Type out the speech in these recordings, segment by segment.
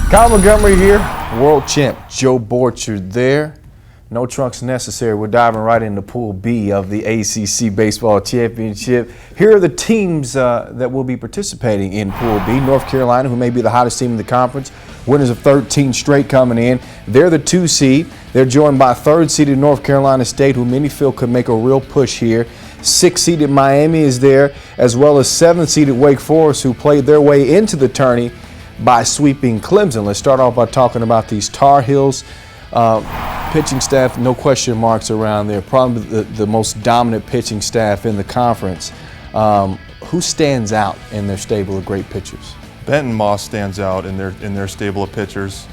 Kyle Montgomery here, world champ Joe Borchard there. No trunks necessary. We're diving right into Pool B of the ACC Baseball Championship. Here are the teams that will be participating in Pool B. North Carolina, who may be the hottest team in the conference, winners of 13 straight coming in. They're the 2 seed. They're joined by 3rd seeded North Carolina State, who many feel could make a real push here. 6th seeded Miami is there, as well as 7th seeded Wake Forest, who played their way into the tourney by sweeping Clemson. Let's start off by talking about these Tar Heels. Pitching staff, no question marks around there. Probably the most dominant pitching staff in the conference. Who stands out in their stable of great pitchers? Benton Moss stands out in their stable of pitchers.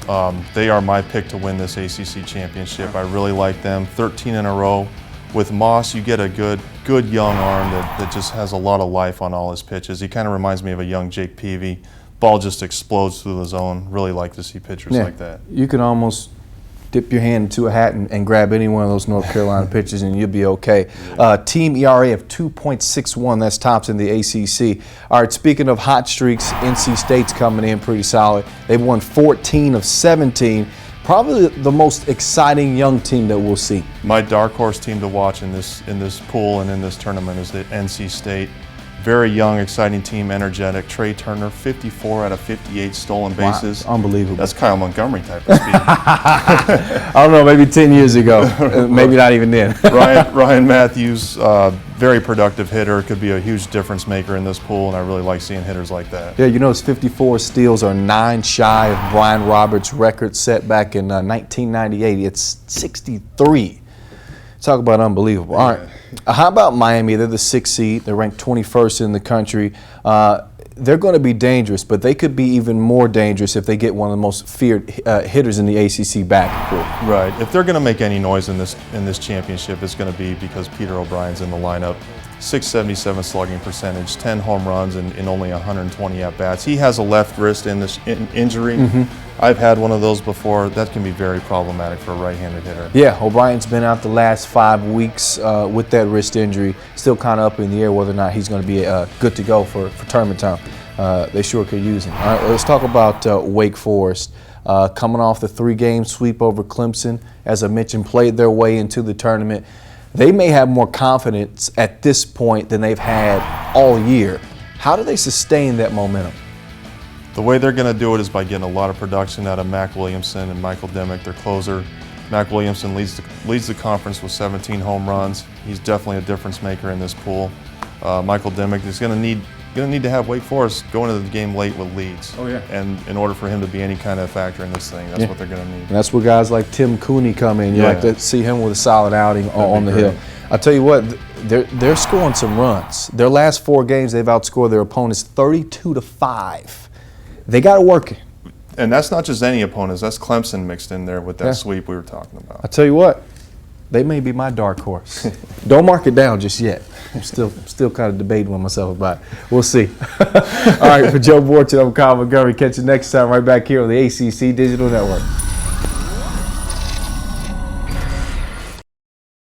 They are my pick to win this ACC championship. I really like them. 13 in a row. With Moss, you get a good young arm that just has a lot of life on all his pitches. He kind of reminds me of a young Jake Peavy. Ball just explodes through the zone. Really like to see pitchers like that. You can almost dip your hand into a hat and grab any one of those North Carolina pitchers and you'll be okay. Team ERA of 2.61, that's tops in the ACC. All right, speaking of hot streaks, NC State's coming in pretty solid. They've won 14 of 17. Probably the most exciting young team that we'll see. My dark horse team to watch in this pool and in this tournament is the NC State. Very young, exciting team, energetic. Trey Turner, 54 out of 58 stolen bases. Wow, unbelievable. That's Kyle Montgomery type of speed. I don't know, maybe 10 years ago. Maybe not even then. Ryan Matthews, very productive hitter, could be a huge difference maker in this pool, and I really like seeing hitters like that. Yeah, you know his 54 steals are 9 shy of Brian Roberts' record set back in 1998. It's 63. Talk about unbelievable. All right. How about Miami? They're the 6th seed. They're ranked 21st in the country. They're going to be dangerous, but they could be even more dangerous if they get one of the most feared hitters in the ACC back. Right. If they're going to make any noise in this championship, it's going to be because Peter O'Brien's in the lineup. 677 slugging percentage, 10 home runs, and in only 120 at-bats. He has a left wrist injury. I've had one of those before. That can be very problematic for a right-handed hitter. Yeah, O'Brien's been out the last 5 weeks with that wrist injury. Still kind of up in the air whether or not he's going to be good to go for tournament time. They sure could use him. All right, let's talk about Wake Forest. Coming off the 3-game sweep over Clemson, as I mentioned, played their way into the tournament. They may have more confidence at this point than they've had all year. How do they sustain that momentum? The way they're going to do it is by getting a lot of production out of Mac Williamson and Michael Dimmick, their closer. Mac Williamson leads the conference with 17 home runs. He's definitely a difference maker in this pool. Michael Dimmick is going to need to have Wake Forest go into the game late with leads. Oh yeah. And in order for him to be any kind of factor in this thing, that's what they're going to need. And that's where guys like Tim Cooney come in. You like to see him with a solid outing on the hill. I'll tell you what, they're scoring some runs. Their last 4 games, they've outscored their opponents 32-5. They got to work it. And that's not just any opponents. That's Clemson mixed in there with that sweep we were talking about. I'll tell you what, they may be my dark horse. Don't mark it down just yet. I'm still kind of debating with myself about it. We'll see. All right, for Joe Borchard, I'm Kyle Montgomery. Catch you next time right back here on the ACC Digital Network.